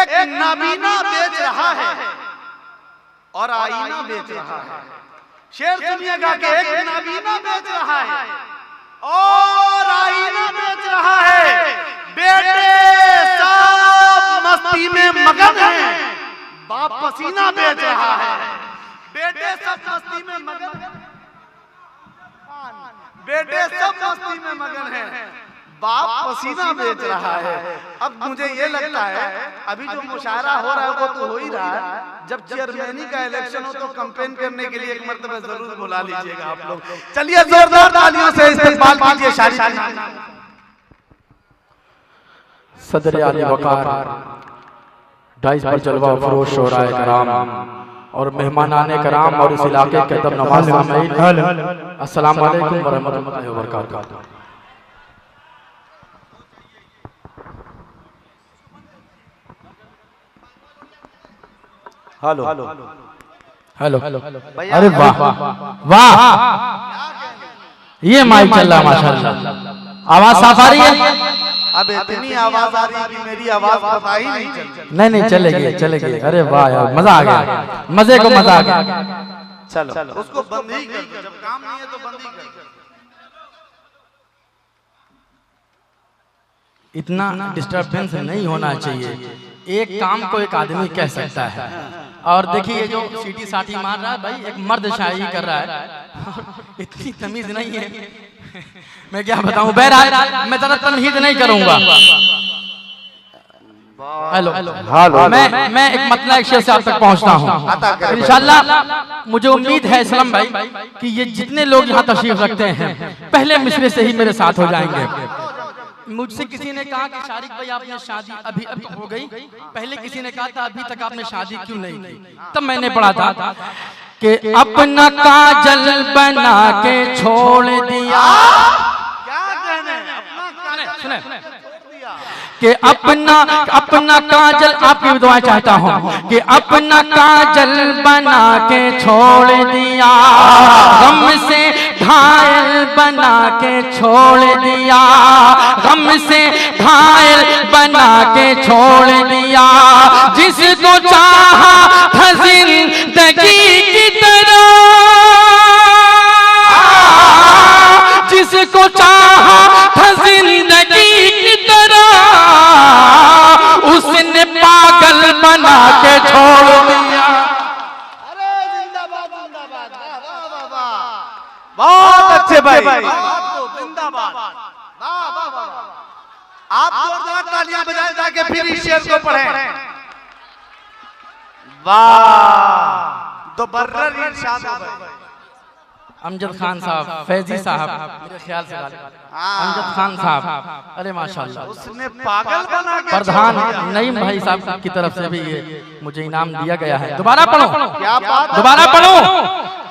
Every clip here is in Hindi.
एक नाबीना बेच रहा है और आईना बेच रहा है। शेर सुनिएगा कि एक नाबीना बेच रहा है और आईना बेच रहा है। बेटे सब मस्ती में मगन है, बाप पसीना बेच रहा है। बेटे सब मस्ती में मगन, बेटे सब मस्ती में मगन है, बाप पसीना बेच रहा है। अब मुझे ये लगता है अभी जो मुशायरा हो रहा है वो तो हो ही रहा है, जब चेयरमैनी का इलेक्शन हो तो कैंपेन करने के लिए एक मर्तबा जरूर बुला लीजिएगा आप लोग। चलिए जोरदार तालियों से इस्तेमाल कीजिए शायरी। सदर आली वकार डाइस पर जलवा फरोश हो रहा है कराम और मेहमानाने कराम और इस इलाके के अदब नवाज सामीन, अस्सलाम वालेकुम व रहमतुल्लाहि व बरकातहू। हेलो हेलो, अरे वाह वाह, ये माइक चल रहा है माशाल्लाह। आवाज साफ आ रही है? अब इतनी आवाज आ रही है कि मेरी आवाज पता ही नहीं चलती। नहीं चलेगी चलेगी। अरे वाह यार, मजा आ गया, मजे को मजा आ गया। चलो उसको बंद ही कर, जब काम नहीं है तो बंद ही कर। इतना डिस्टरबेंस नहीं होना चाहिए। एक काम को एक आदमी कह सकता है और देखिए जो सीटी साटी मार रहा है भाई, एक मर्द शायरी कर रहा है। इतनी तमीज नहीं है, मैं क्या बताऊं। बहरहाल मैं ज़रा तमहीद नहीं करूंगा। हेलो हेलो, मैं एक मतलब एक शेर से आप तक पहुंचता हूं इंशाल्लाह। मुझे उम्मीद है इस्लाम भाई कि ये जितने लोग यहाँ तशरीफ रखते हैं पहले मिसरे से ही मेरे साथ हो जाएंगे। मुझसे किसी ने कहा कि शारिक भाई आपने शादी अभी अभी हो गई, पहले किसी ने कहा था अभी तक आपने शादी क्यों नहीं की। तब मैंने पढ़ा था कि अपना काजल बना के छोड़ दिया। क्या कहने, सुने कि अपना काजल, आपकी दुआ चाहता हूँ कि अपना काजल बना के छोड़ दिया, गम से घायल बना के छोड़ दिया, गम से घायल बना के छोड़ दिया। जिसको चाहा था जिंदगी की तरह, जिसको चाहा था जिंदगी की तरह, उसने पागल बना के छोड़ दिया। अरे जिंदाबाद जिंदाबाद, वाह वाह वाह, बहुत अच्छे भाई, जिंदाबाद, वाह वाह वाह। आप जोरदार तालियां बजाएं ताकि फिर इस शेर को पढ़ें। वाह, तो बर्रर इरशाद हो भाई। अमजद खान साहब, फैजी साहब, मेरे ख्याल से अमजद खान साहब, अरे माशाल्लाह। उसने पागल बना के प्रधान नईम भाई साहब की तरफ से भी ये मुझे इनाम दिया गया है। दोबारा पढ़ो, क्या बात, दोबारा पढ़ो,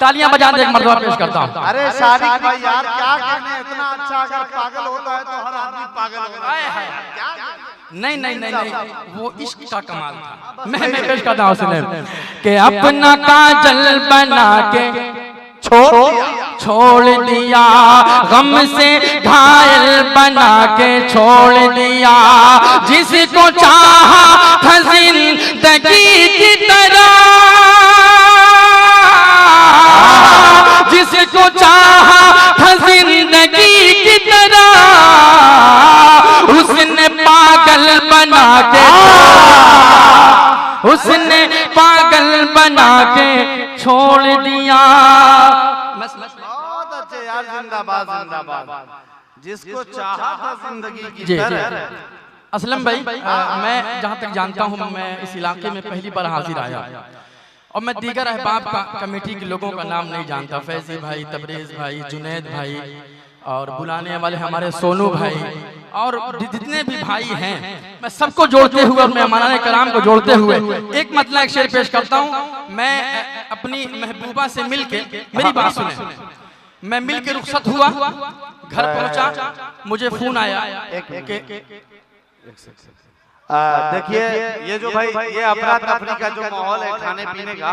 तालियां बजा दे, एक मर्तबा पेश करता हूँ। अरे शारिक भाई यार क्या कहने, इतना अच्छा अगर पागल होता है तो हर आदमी पागल होता है। नहीं, वो इश्क का कमाल था। मैं पेश करता हूँ सुने कि अपना काजल बना के छोड़ दिया, गम से घायल बना के छोड़ दिया। जिसको चाहा था जिंदगी की तरह, जिसको चाहा था जिंदगी की तरह, उसने पागल बना के, उसने पागल बना के छोड़ दिया। बहुत अच्छे यार, जिंदाबाद जिंदाबाद। जिसको चाहा था जिंदगी की तरह। असलम भाई, मैं जहाँ तक जानता हूँ मैं इस इलाके में पहली बार हाजिर आया और मैं दीगर अहबाब का कमेटी के लोगों का नाम नहीं जानता। फैजी भाई, तबरेज भाई, जुनैद भाई और बुलाने वाले हमारे सोनू भाई और जितने भी भाई हैं, मैं सबको जोड़ते हुए और मेहमानाने कराम को जोड़ते हुए एक मतलब एक शेर पेश करता हूँ। मैं अपनी महबूबा से मिलके, मेरी बात सुने, मैं मिलके रुखसत हुआ, घर पहुंचा, मुझे फोन आया देखिए ये जो भाई ये अफरा तफरी का जो माहौल है खाने पीने का,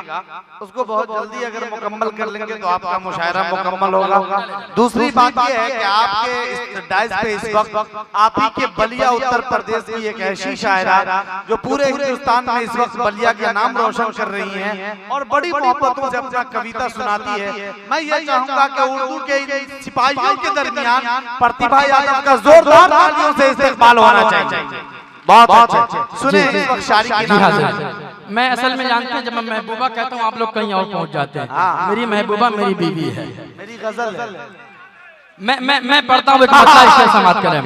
उसको बहुत जल्दी अगर मुकम्मल कर लेंगे तो आपका मुशायरा मुकम्मल होगा। दूसरी बात ये है कि आपके इस डाइस पे इस वक्त आप ही के बलिया उत्तर प्रदेश की एक ऐसी शायरा जो पूरे हिंदुस्तान में इस वक्त बलिया का नाम रोशन कर रही हैं और बड़ी मोहब्बतों से अपना कविता सुनाती है। मैं ये चाहूंगा कि उर्दू के सिपाहियों के दरमियान प्रतिभा यादव का जोरदार तालियों से इस्तेमाल होना चाहिए। बहुत अच्छे सुने इस वक्त शायरी की नाम। मैं असल में जानते हैं जब मैं महबूबा कहता हूँ आप लोग कहीं और पहुंच जाते हैं। मेरी महबूबा मेरी बीवी है, मेरी गजल है। मैं पढ़ता हूँ एक बच्चा इससे समाप्त करें।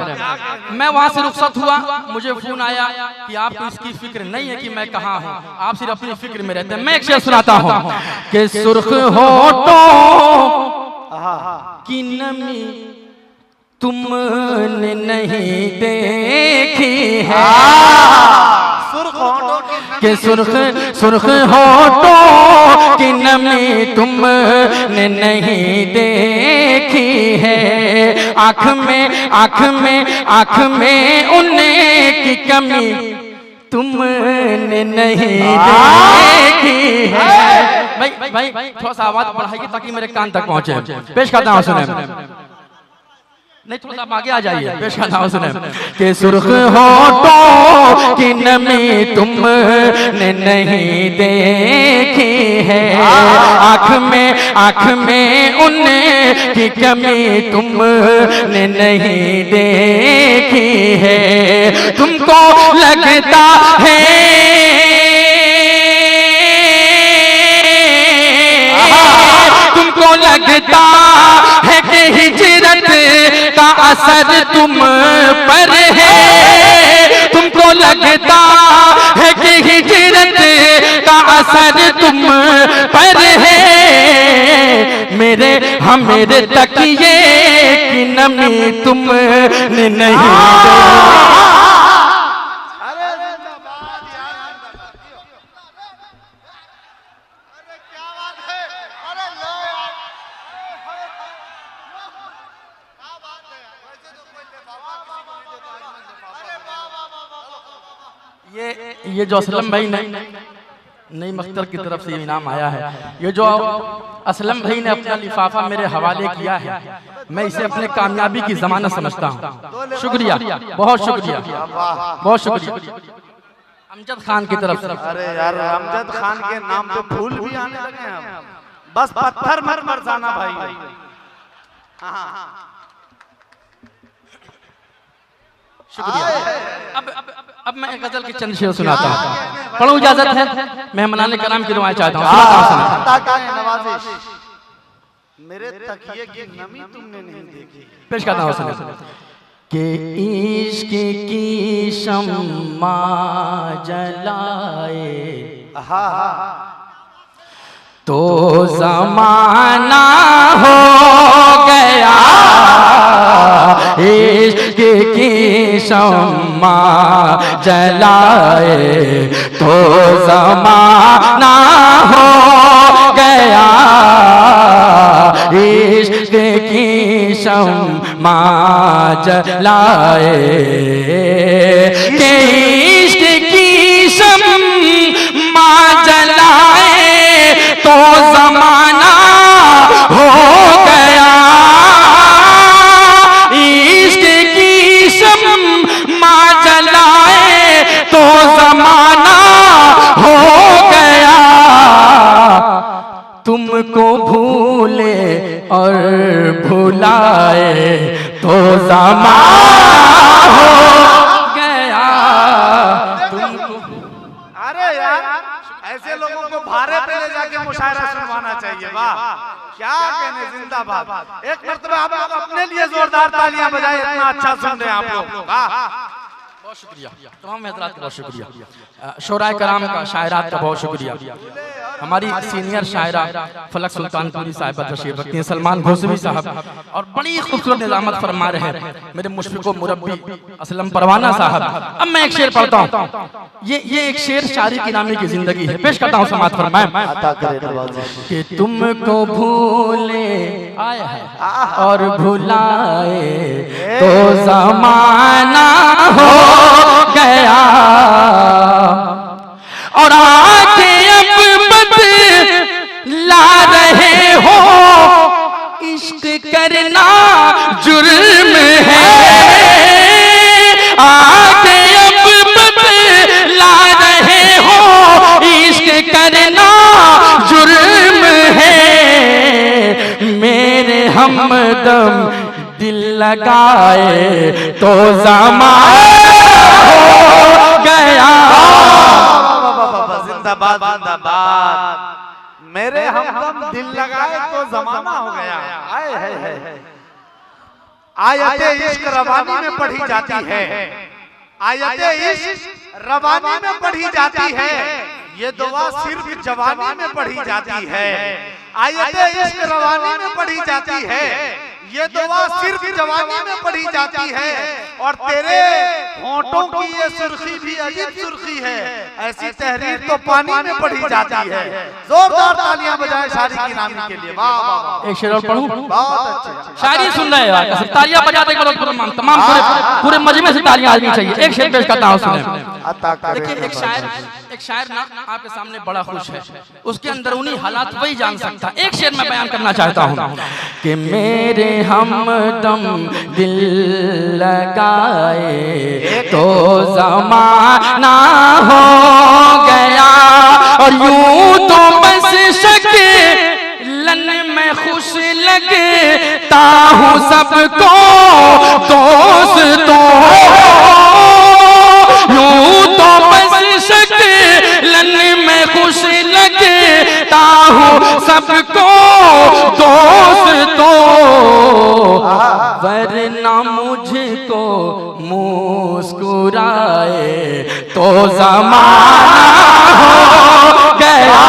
मैं वहाँ से रुखसत हुआ, मुझे फोन आया कि आपको इसकी फिक्र नहीं है कि मैं कहाँ हूँ, आप सिर्फ अपनी फिक्र में रहते हैं। मैं एक शेर सुनाता हूँ कि सुर्ख होठों की नमी तुमने नहीं देखी है, के सुर्ख होठों की नमी तुमने नहीं देखी है, आँख में उनकी कमी तुमने नहीं देखी है। भाई थोड़ा सा आवाज बढ़ाइए ताकि मेरे कान तक पहुंचे। पेश करता हूँ, सुने नहीं थोड़ा सा आगे आ जाइए। पेश करता हूँ, सुने कि सुर्ख होठों की नमी तुमने नहीं देखी है, आँख में उनकी कमी तुमने नहीं देखी है। तुमको लगता है कि हिजरत का असर तुम पर है, तुमको लगता है कि हिजरत का असर तुम पर है, मेरे तकिए की नमी तुमने नहीं ये जो असलम भाई नई मख्तर की तरफ से इनाम आया है, ये जो असलम भाई ने अपना लिफाफा मेरे हवाले किया है, मैं इसे अपने कामयाबी की जमानत समझता हूँ। शुक्रिया, बहुत शुक्रिया, बहुत शुक्रिया अमजद खान की तरफ से। अरे यार अमजद खान के नाम पे फूल भी आने लगे हैं, बस पत्थर मत बरसाना भाई। शुक्रिया। अब मैं गजल की चंद शेर सुनाता हूँ। पढ़ो, इजाजत है? मैं मनाने कराम की दुआएं चाहता हूँ। मेरे तकिए की नमी तुमने नहीं देखी। पेश करता हूँ, सुनो कि इश्क की शम्मा जलाए तो ज़माना हो गया, इश्क की शम्मा जलाए तो ज़माना हो गया, इश्क की शम्मा जलाए, के इश्क की शम्मा जलाए तो ज़माना हो गया, इश्क की शम्मा जलाए तो ज़माना हो गया, तुमको भूले और भुलाए तो ज़माना हो गया तुमको। अरे यार ऐसे लोगों को भारे पे ले जाके मुशायरा सुनवाना चाहिए। वाह क्या कहने, जिंदाबाद। एक मरतबा आप लोग अपने लिए जोरदार तालियां बजाएं, इतना अच्छा सुन रहे हैं आप लोग। बहुत शुक्रिया, तमाम हज़रात का बहुत शुक्रिया, शोराए कराम का, शायरात का बहुत शुक्रिया। हमारी सीनियर शायरा फलक सुल्तानपुरी साहिबा तशरीफ रखती हैं, सलमान घोसवी साहब, और बड़ी खूबसूरत निज़ामत फरमा रहे हैं मेरे मुशफ़िक़ो मुरब्बी असलम परवाना साहब। अब मैं एक शेर पढ़ता हूँ, ये एक शेर शायरी की नामी की जिंदगी है, पेश करता हूँ, समात फरमाएं कि तुमको भूले आए हैं और भुलाए तो ज़माना हो गया और आके अब बदला रहे हो। इश्क करना जुर्म है, आके अब बदला रहे हो। इश्क करना जुर्म है, मेरे हमदम दिल लगाए तो ज़माना हो गया। जिंदाबाद जिंदाबाद। मेरे हमदम दिल लगाए तो जमाना हो गया। आए है आयते इश्क रवानी में पढ़ी जाती है, आयते इश्क रवानी में पढ़ी जाती है। ये दुआ सिर्फ जवानी में पढ़ी जाती है। आयते इश्क रवानी में पढ़ी जाती है, ये दुआ सिर्फ जवानी में पढ़ी जाती है। और तेरे होंठों की ये सुर्खी भी अजीब सुर्खी है, ऐसी तहरीर तो पानी में पढ़ी जाती है। जोरदार तालियां बजाएं शायरी की नामी के लिए। वाह वाह वाह। एक शेर और पढ़ूं? बहुत अच्छे शायरी सुन रहे हैं, सिर्फ तालियां बजाते तमाम पूरे मजमे से तालियां आनी चाहिए। एक शेर पेश करता हूं, सुने। देखिए एक शायर ना आपके सामने बड़ा खुश है, उसके अंदरूनी हालात वही जान सकता। एक शेर मैं बयान करना चाहता हूँ कि मेरे हमदम दिल लगाए तो ज़माना हो गया। और यूं तो बस शक्लन में खुश लगता हूँ सबको दोस्तों, यूं तो बस शक्लन में खुश लगता हूँ सबको दोस्तों, वरना मुझको मुस्कुराए तो ज़माना हो गया।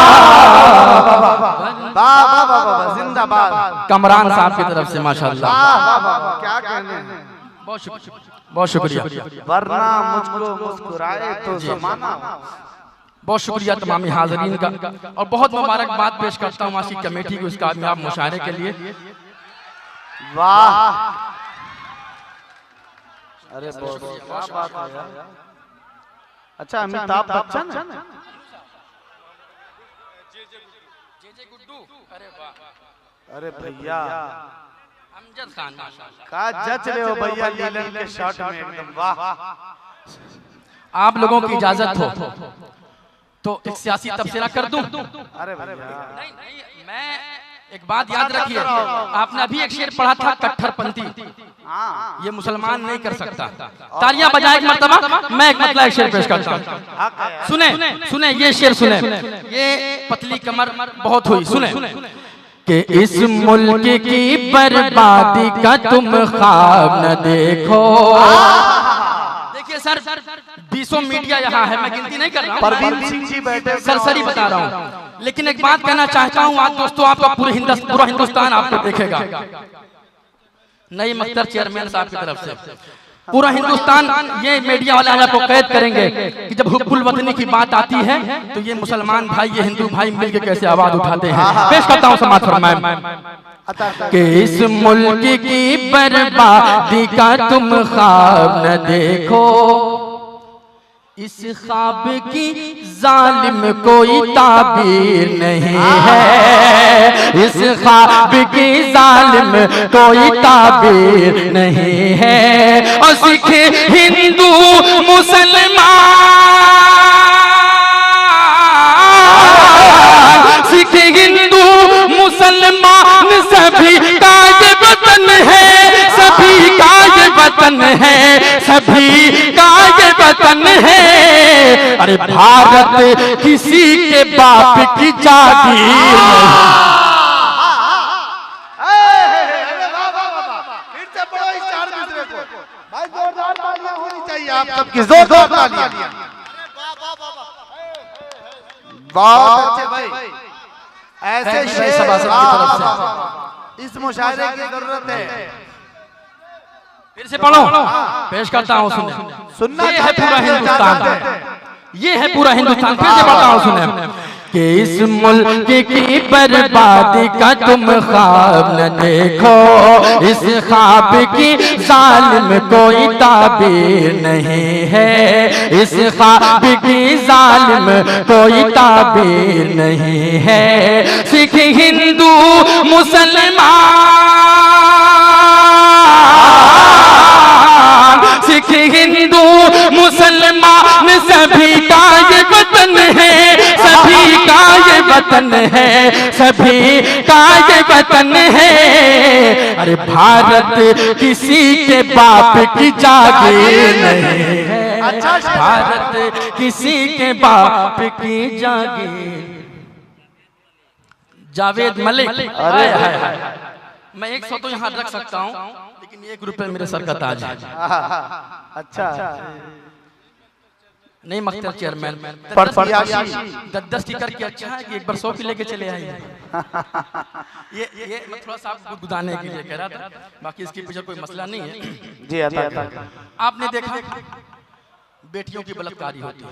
जिंदाबाद। कमरान साहब की तरफ से माशाअल्लाह। क्या कहने हैं, बहुत शुक्रिया। वरना मुझको मुस्कुराए तो ज़माना। बहुत शुक्रिया तमामी हाज़रीन का, और बहुत मुबारकबाद पेश करता हूँ आशिक कमेटी को इस कामयाब मुशायरे के लिए। वाह, अरे बहुत बात है यार। अच्छा, अमिताभ बच्चन अरे भैया अमजद खान का जज रहे हो भैया लीलन के शॉट में एकदम। वाह, आप लोगों की इजाजत हो तो एक सियासी तबसरा कर दूं? अरे भैया नहीं, मैं एक बात याद रखिए, आपने अभी एक शेर पढ़ा था कट्टरपंथी, ये मुसलमान नहीं कर सकता। तालियां बजाए एक मर्तबा, मैं एक मतलब एक शेर पेश करता हूँ। सुने ये शेर सुने, ये पतली कमर बहुत हुई। सुने कि इस मुल्क की बर्बादी का तुम ख्वाब न देखो। देखिए सर, 20 मीडिया यहाँ है, मैं गिनती नहीं कर रहा हूँ, परवीन सिंह जी बैठे, सरसरी बता रहा हूँ। लेकिन एक बात कहना चाहता हूँ आज दोस्तों, आपका पूरा हिंदुस्तान आपको देखेगा। नई मख्तर चेयरमैन साहब की तरफ से पूरा हिंदुस्तान, ये मीडिया वाले आपको कैद करेंगे कि जब हुब्बुल वतनी की बात आती है तो ये मुसलमान भाई, ये हिंदू भाई मिलकर कैसे आवाज उठाते हैं। पेश करता हूँ समाज फरमाए कि इस मुल्क की बर्बादी का तुम ख्वाब न देखो, इस ख्वाब की जालिम कोई ताबीर नहीं है, इस ख्वाब की जालिम कोई ताबीर नहीं है। और सिख हिंदू मुसलमान, सिख हिंदू मुसलमान सभी का ये वतन है, सभी का ये वतन है, सभी का ये वतन है। अरे भारत किसी के बाप की जागीर नहीं। फिर से पढ़ो इस चार दूसरे को भाई, जोरदार तालियां होनी चाहिए आप सबकी, जोरदार तालियां। बहुत अच्छे भाई, ऐसे शेर सभासद की तरफ से इस मुशायरे की जरूरत है। फिर से पढ़ो, पेश करता हूँ, सुनना। ये है पूरा हिंदुस्तान, ये है पूरा हिंदुस्तान। फिर से पढ़ता हूँ, सुने कि इस मुल्क की बर्बादी का तुम ख्वाब न देखो, इस ख्वाब की जालिम कोई ताबीर नहीं है, इस ख्वाब की जालिम कोई ताबीर नहीं है। सिख हिंदू मुसलमान, सिख हिंदू मुसलमान सभी का ये वतन है, सभी का ये वतन है, सभी का ये वतन है। अरे भारत किसी के बाप की जागीर नहीं है, भारत किसी के बाप की जागीर। जावेद मलिक, हाय हाय हाय। मैं 100 तो यहाँ रख सकता हूँ, लेकिन 1 रुपए मेरे सर का ताज है। अच्छा नहीं मख्तर चेयरमैन, 10 की करके अच्छा है कि एक बार 100 की लेके चले आइए। ये मैं थोड़ा सा आपको गुदाने के लिए कह रहा था, बाकी इसके पीछे कोई मसला नहीं है जी। आपने देखा बेटियों की बलात्कारी होती है,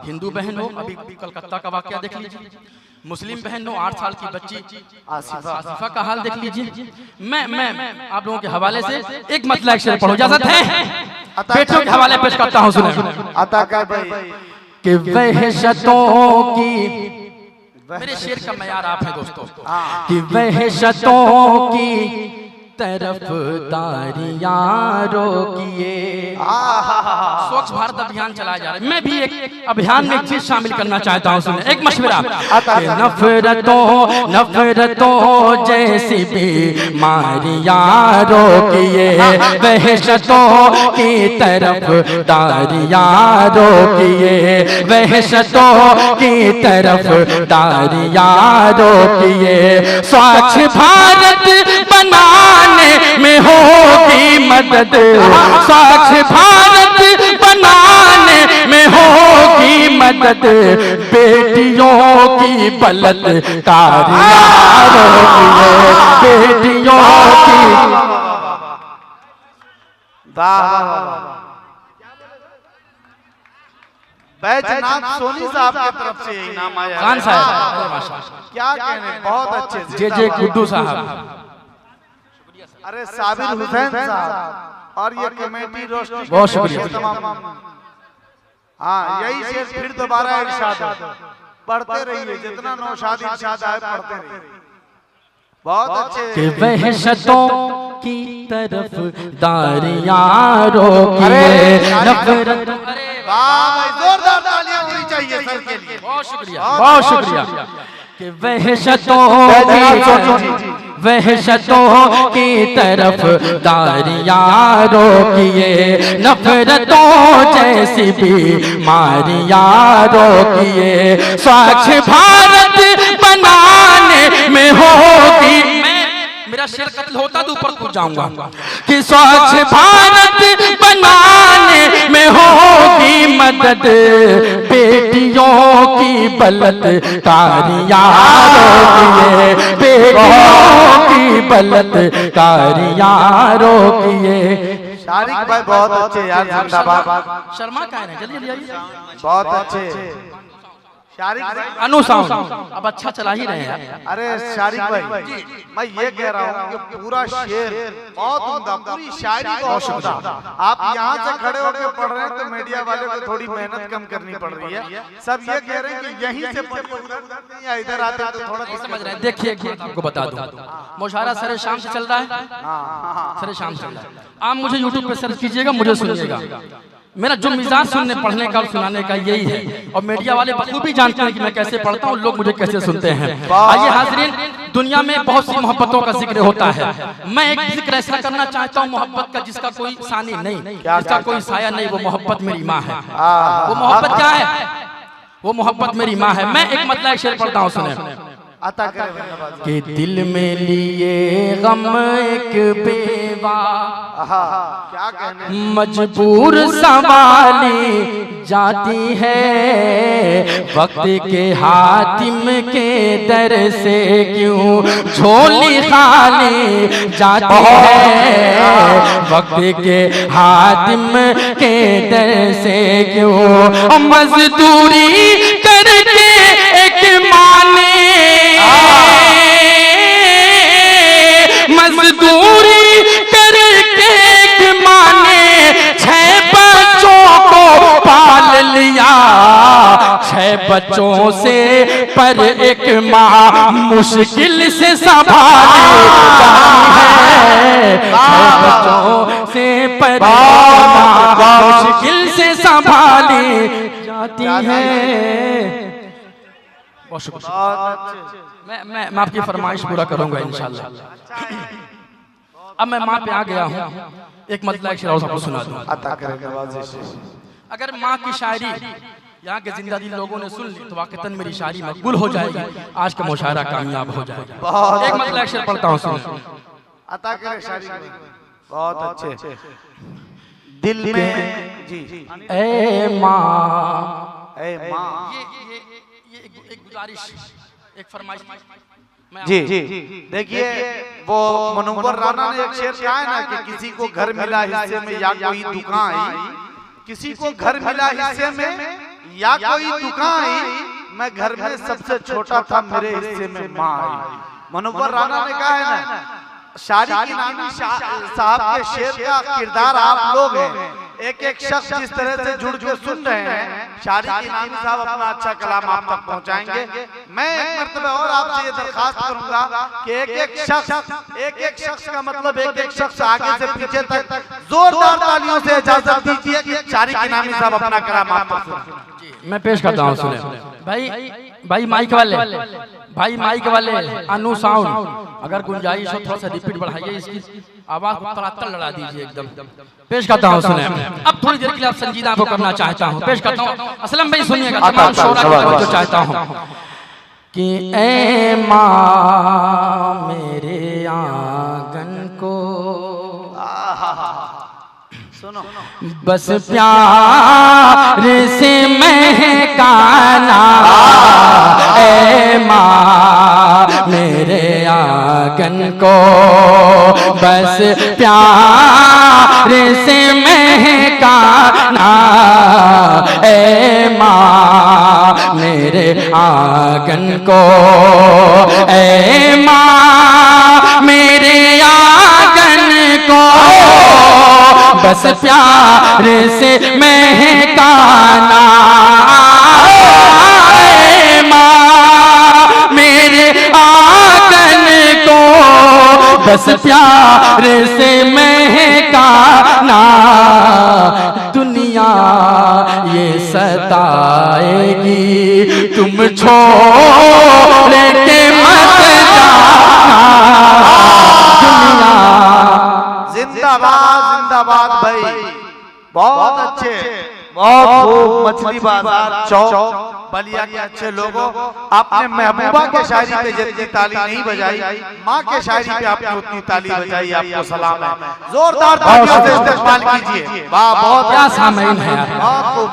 हिंदू बहन हो, अभी कलकत्ता का वाकया देख लीजिए, मुस्लिम बहन हो, 8 साल की बच्ची आसिफा का हाल देख लीजिए। मैं आप लोगों के हवाले से एक मतलब शेर पढ़ो, इजाजत है? बेटियों के हवाले पेश करता हूँ, सुने कि वहशतों की, मेरे शेर का मयार आप है दोस्तों, कि वहशतों की तरफदारियां रोकिए। स्वच्छ भारत अभियान चलाया जा रहा है, मैं भी एक अभियान में एक चीज शामिल करना चाहता हूँ, सुने एक मशवरा। नफरतों जैसी बीमारियां रोकिए, वहशतों की तरफदारियां रोकिए, वहशतों की तरफदारियां रोकिए। स्वच्छ भारत बनाने में होगी मदद, स्वच्छ भारत बनाने में होगी मदद, बेटियों की बलात्कारियां रोकिए, बेटियों की। बैजनाथ सोनी साहब की तरफ से इनाम आया। खान साहब क्या कहने, बहुत अच्छे। जे गुड्डू साहब, अरे साबिर हुसैन साहब और ये कमेटी रोशनी, बहुत शुक्रिया। हाँ यही शेर फिर दोबारा इरशाद पढ़ते रहिए, जितना नौशाद इरशाद आए पढ़ते रहिए, बहुत अच्छे। कि वहशतों की तरफदारियां रोकिए, नफरत। जोरदार तालियां होनी चाहिए सर के लिए, बहुत शुक्रिया, बहुत शुक्रिया। कि वहशतों की तरफदारियां रोकिए, नफरतों जैसी बीमारियां रोकिए। स्वच्छ भारत बनाने में होगी, मेरा शेर कत्ल होता तो ऊपर कूद जाऊंगा, कि स्वच्छ भारत बनाने में होगी मदद, बेटियों की बलात्कारियां रोकिए, बेटियों की बलात्कारियां रोकिए। शारिक भाई बहुत अच्छे यार, जिंदाबाद। शर्मा कह रहे हैं, जल्दी आइए। बहुत अच्छे शारिक भाई, अनुसाउंड अब अच्छा चला ही रहे हैं। अरे शारिक भाई, मैं ये कह रहा हूँ कि पूरा शेर बहुत उम्दा, पूरी शायरी बहुत उम्दा। आप यहाँ से खड़े होकर पढ़ रहे हैं तो मीडिया वाले को थोड़ी मेहनत कम करनी पड़ रही है। सब ये कह रहे हैं कि यहीं से पढ़ नहीं, इधर आते तो थोड़ा समझ रहे हैं। देखिए आपको बता दूं, मुशायरा सरे शाम से चल रहा है, सरे शाम से चल रहा है। आप मुझे यूट्यूब पे सर्च कीजिएगा, मुझे सुनिएगा। मेरा जो मिजाज सुनने पढ़ने का और सुनाने का यही है, और मीडिया वाले बखूबी जानते हैं कि मैं कैसे पढ़ता हूँ, लोग मुझे कैसे सुनते हैं। आइए हाज़रीन, दुनिया में बहुत सी मोहब्बतों का जिक्र होता है, मैं एक जिक्र ऐसा करना चाहता हूँ मोहब्बत का जिसका कोई सानी नहीं, जिसका कोई साया नहीं। वो मोहब्बत मेरी माँ है। वो मोहब्बत क्या है? वो मोहब्बत मेरी माँ है। मैं एक मतलब शेर पढ़ता हूँ, सुने। कि दिल में लिए गम एक बेवा, क्या कहने, मजबूर संभाली जाती है, वक्त के हातिम के दर से क्यों झोली खाली जाती है, वक्त के हातिम के दर से क्यों मजदूरी करके पूरी करके एक माँ ने 6 बच्चों को पाल लिया। 6 बच्चों से पर एक माँ मुश्किल से संभाली है। 6 बच्चों से पर माँ मुश्किल से संभाली जाती है। बहुत शुक्रिया। मैं आपकी फरमाइश पूरा करूंगा इंशाल्लाह। अब मैं माँ पे आ गया हूँ, एक मतलब एक शेर और आपको सुना दूं। अगर माँ की शायरी यहाँ के जिंदा दिल लोगों ने सुन ली तो वाकईतन मेरी शायरी मकबूल हो जाएगी, आज का मुशायरा कामयाब हो जाएगा। एक मतलब एक शेर पढ़ता हूँ, सुनो। अता करे शायरी बहुत अच्छे दिल में जी। ए माँ, ए माँ, ये एक गुजारिश, एक फरमाइश जी। देखिए वो मुनव्वर राना ने एक शेर कहा है ना कि किसी को घर मिला हिस्से में या कोई दुकान आई, किसी को घर मिला हिस्से में या कोई दुकान आई, मैं घर में सबसे छोटा था मेरे हिस्से में माँ आई। मुनव्वर राना ने कहा है ना, शायरी की नामी साहब के शेर का किरदार आप लोग हैं। एक एक शख्स जिस तरह से जुड़ के सुन रहे हैं, शायरी की नामी साहब अपना अच्छा कलाम आप तक पहुंचाएंगे। मैं एक मर्तबा और आपसे ये दरखास्त करूंगा कि एक एक शख्स का मतलब एक एक शख्स आगे से पीछे तक जोरदार तालियों से इजाजत दीजिए कि शायरी की नामी साहब अपना कलाम आप तक पहुंचाएंगे। मैं पेश करता हूँ, सुने। भाई माइक वाले अनु साउंड, अगर गुंजाइश हो थोड़ा सा रिपीट बढ़ाइए, इसकी आवाज को तड़ातड़ लड़ा दीजिए एकदम। पेश करता हूँ, सुने। अब थोड़ी देर के लिए आप संजीदा को करना चाहता हूँ, पेश करता हूँ। असलम भाई सुनिएगा, तमाम शोरा को तवज्जो चाहता हूँ कि ए माँ मेरे आंगन को सुनो, बस प्यार से महकाना। ए माँ मेरे आंगन को बस प्यार से महकाना। ए माँ मेरे आंगन को, ए माँ मेरे आंगन को बस प्यार से महकाना। माँ मेरे आंगन को बस प्यार से महकाना। दुनिया ये सताएगी तुम छोड़ के मत जाना। दुनिया जिंदाबाद भाई, बहुत अच्छे, बहुत खूब। मछली बाजार चौक बलिया के अच्छे लोगों, आपने महबूबा के शायरी पे जितनी ताली नहीं बजाई, माँ के शायरी पे आपने उतनी ताली बजाई। आपको सलाम है, जोरदार तालियों से इस्तेमाल कीजिए। वाह, बहुत क्या सामईन है यार।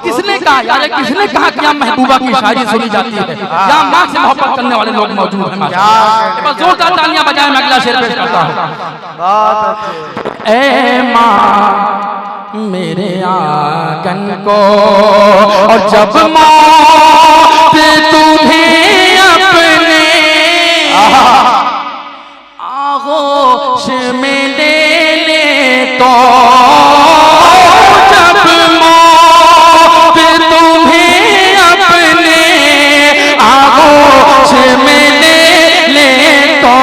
किसने कहा यार, किसने कहा कि महबूबा की शायरी सुनी जाती है? यहाँ माँ से मोहब्बत करने वाले लोग मौजूद हैं। बस जोरदार तालियां बजाएं, मैं अगला शेर पेश करता हूँ। ए माँ मेरे आंगन को, और जब मौत तुम्हें अपने आगोश में ले ले तो, जब मौत तुम्हें अपने आगोश में ले ले तो,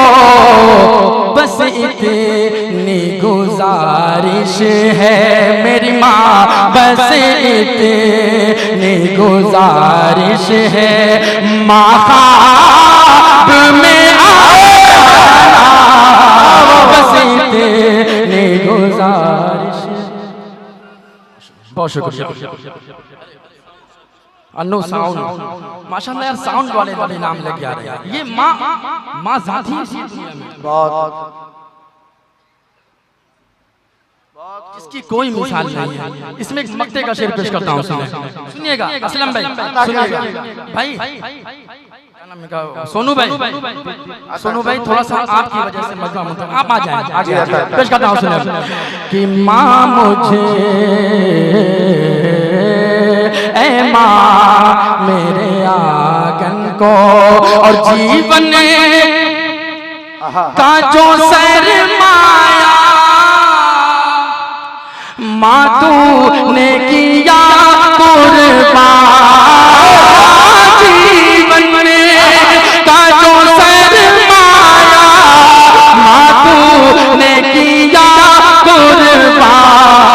बस इतनी गुजारिश है मेरी माँ, बस इतनी गुजारिश है माँ ख्वाब में आना। बस इतनी गुजारिश। बहुत शुक्रिया। अन्नू साउंड, माशाल्लाह यार, साउंड वाले नाम लेके आ रहे हैं। ये माँ जाती है इसी दुनिया में, बहुत इसकी कोई मिसाल नहीं है। इसमें एक मक्ते का शेर पेश करता हूँ, सुनिएगा। असलम भाई सुनिएगा, भाई सोनू भाई थोड़ा सा आपकी वजह से मजमा होता है, आप आ जाएं, आगे पेश करता हूँ, सुनिए। कि माँ मुझे, ए माँ मेरे आंगन को, और जीवन का जो सरमाया माँ तूने किया कुर्बान जीवन में का जो सरमाया, माँ तूने किया कुर्बान,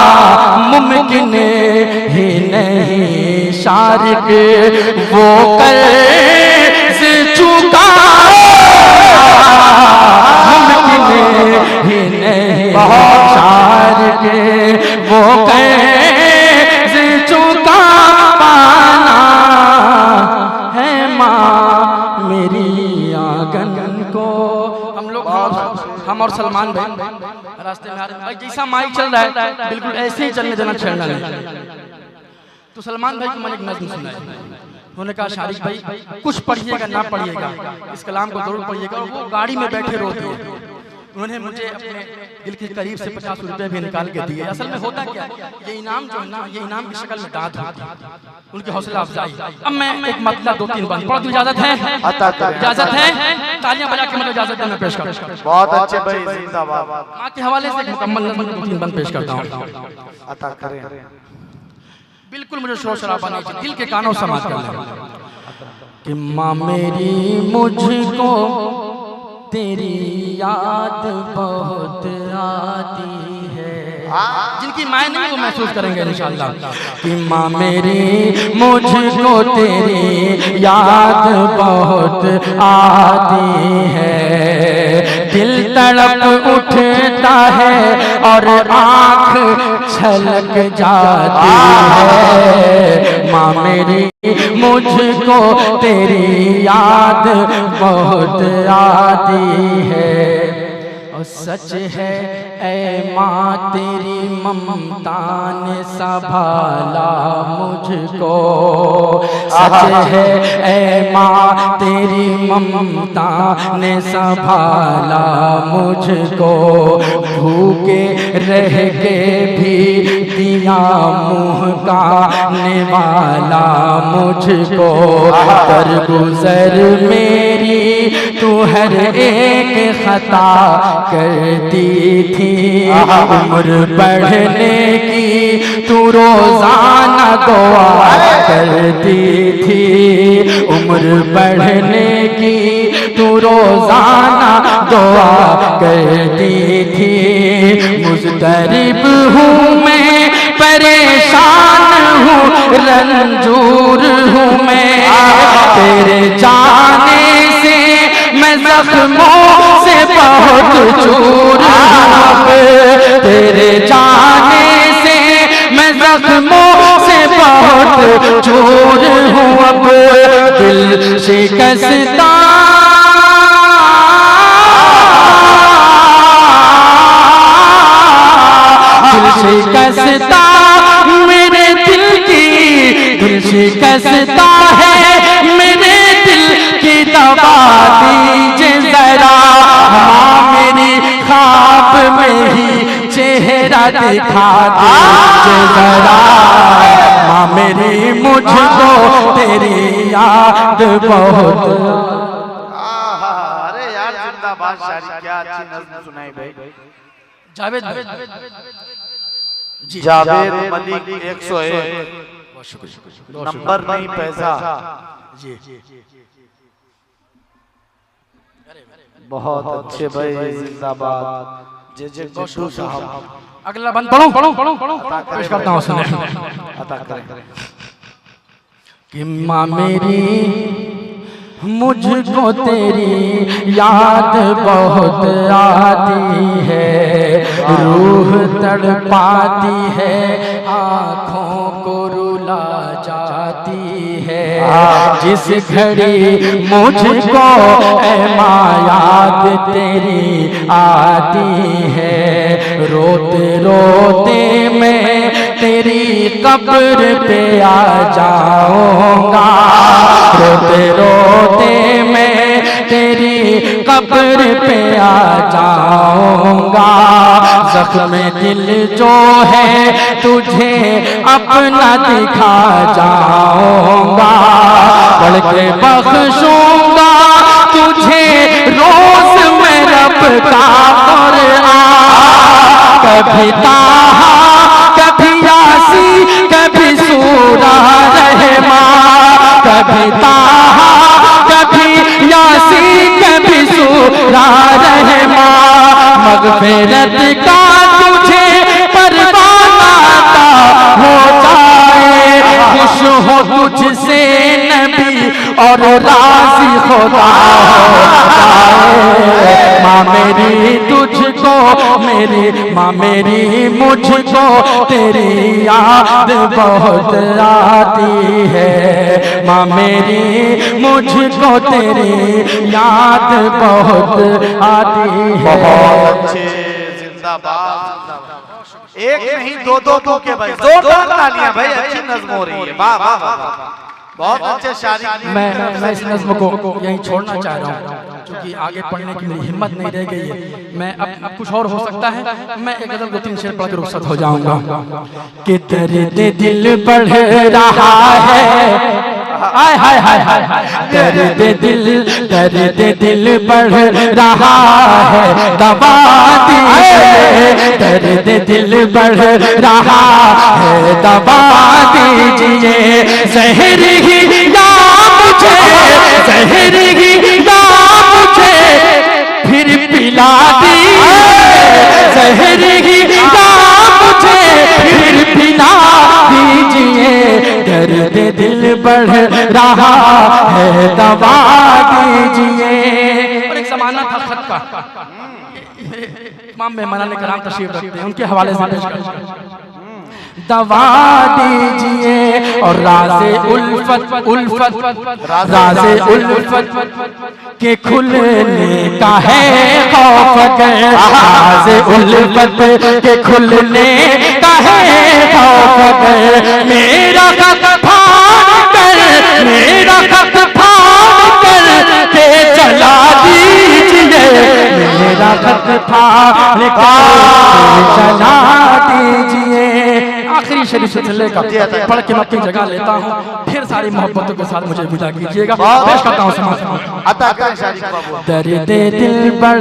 मुमकिन ही नहीं शारिक वो कर्ज चुका, मुमकिन ही नहीं शारिक वो कर्ज चुका पाना है माँ मेरी आंगन को। हम और सलमान भाई रास्ते में आ रहे हैं, भाई जैसा माइक चल रहा है बिल्कुल ऐसे ही चलने देना, छेड़ना नहीं। तो सलमान भाई को मैंने एक नज़्म सुनाई, उन्होंने कहा शारिक भाई कुछ पढ़िएगा ना पढ़िएगा, इस कलाम को जरूर पढ़िएगा। और वो गाड़ी में बैठे रोते हैं। उन्होंने मुझे अपने दिल के करीब से 50 रुपए भी निकाल के दिए। असल में होता क्या, ये इनाम जो है ना, ये इनाम की शक्ल में दाद होती है, उनकी हौसला अफजाई। अब मैं एक मतलब 2-3 बात पढ़ दूं, इजाजत है? इजाजत है? तालियां बजा के मुझे इजाजत देना पेश कर। बहुत अच्छे भाई, जिंदाबाद। माँ के हवाले से मुकम्मल नज़्म 2-3 बंद पेश करता हूँ। अता करें। बिल्कुल मुझे शोर शराबा नहीं चाहिए, दिल के कानों समाज कर लें कि माँ मेरी मुझको तेरी याद बहुत आती है। जिनकी माँ नहीं वो महसूस करेंगे इंशाअल्लाह कि माँ मेरी मुझको तेरी याद बहुत आती है। दिल तड़प उठता है और आँख छलक जाती है। माँ मेरी मुझको तेरी याद बहुत आती है। और सच है ऐ माँ तेरी ममता ने संभाला मुझको, सच है ऐ माँ तेरी ममता ने संभाला मुझको। भूखे रह के भी दिया मुँह का निवाला मुझको। कर गुजर मेरी तू हर एक खता करती थी, उम्र बढ़ने की तू रोजाना दुआ करती थी, उम्र बढ़ने की तू रोजाना दुआ करती थी। मुज़तरिब हूँ मैं, परेशान हूँ, रंजूर हूँ मैं, तेरे जाने से मैं जख्मों से बहुत चूर हूँ। तेरे जाने से मैं जख्मों से बहुत चूर हूँ। अब दिल शिकस्ता शिकस्ता मेरे दिल की, दिल शिकस्ता है मेरे दिल की दवा दीजिए जरा। माँ मेरी ख्वाब में ही चेहरा दिखा दीजिए जरा। माँ मेरी मुझको तेरी याद बहुत। अरे यार जिंदाबाद शारिक, क्या अच्छी नज़्म सुनाई भाई। जावेद जावेद मलिक 101 नंबर नहीं पैसा जी। बहुत अच्छे भाई, जिंदाबाद। जे गुड्डू साहब। अगला बंद पढ़ो पेश करता हूँ, सुने अता करें कि माँ मेरी मुझको तेरी याद बहुत आती है। रूह तड़पाती है, आँखों को रुला जाती है। जिस घड़ी मुझको ऐ माँ याद तेरी आती है, रोते रोते मैं तेरी कब्र पे आ जाऊंगा। रोते रोते मैं तेरी कब्र पे आ जाऊंगा। जख्म दिल जो है तुझे अपना दिखा जाऊंगा। पढ़ के बख्शूंगा तुझे रोज मैं रब का कुरान। कभी ताहा कभी हो तुझसे नबी और राजी खुदा माँ मेरी तुझको मेरी माँ मेरी मुझको तेरी याद बहुत आती है माँ मेरी मुझको तेरी याद बहुत आती है। बहुत अच्छे, जिंदाबाद। एक नहीं दो दो के भाई, जोरदार तालियां भाई, अच्छी नज़्म हो रही है। वाह वाह वाह, बहुत अच्छे शायरी। मैं इस नज़्म को यहीं छोड़ना चाह रहा हूँ क्योंकि आगे पढ़ने की मेरी हिम्मत नहीं रह गई है। मैं अब कुछ और हो सकता है, मैं एक गज़ल 2-3 शेर पढ़ के रुखसत हो जाऊंगा। कि दर्द दिल बढ़ रहा है, हाय हाय हाय हाय, दर्द दिल बढ़ रहा है, दबा दीजिए, दर्द दिल बढ़ रहा है, दबा दीजिए, ज़हर ही या मुझे, ज़हर ही या मुझे फिर पिला दीजिए, ज़हर ही या मुझे फिर पिला दीजिए, दर्द दिल बढ़ रहा है, दबा दीजिए। और एक ज़माना था खत का, इमाम मेहमान कराम तशरीफ रखते हैं, उनके हवाले से पेश करते दवा दीजिए। और राज़े उल्फत राज़े उल्फत के खुलने का है खौफ, राज़े उल्फत के खुलने का है खौफ, मेरा खत फाड़ कर, मेरा खत फाड़ कर के चला दीजिए, मेरा खत फाड़ कर चला दीजिए। आखिरी शरीफ से लेकर पढ़ के मैं अपनी जगह लेता हूँ, फिर सारी मोहब्बतों के साथ मुझे विदा कीजिएगा। पेश करता हूँ समाज। दर्द दिल बढ़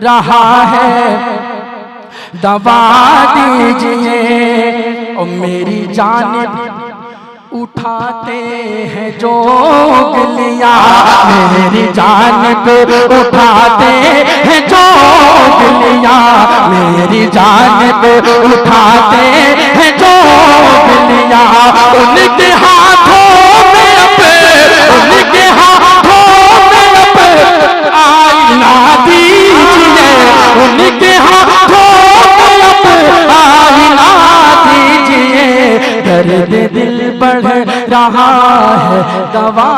रहा है, दबा दीजिए, और मेरी जानिब उठाते हैं जो गिलिया, मेरी जानिब उठाते हैं जो गिलिया, मेरी जानिब उठाते हैं जो गिलिया, उनके हाथों में अब, उनके हाथों में अब आईना दीजिए, उनके हाथों में अब आईना दीजिए, दर्द दिल बढ़ रहा है, दवा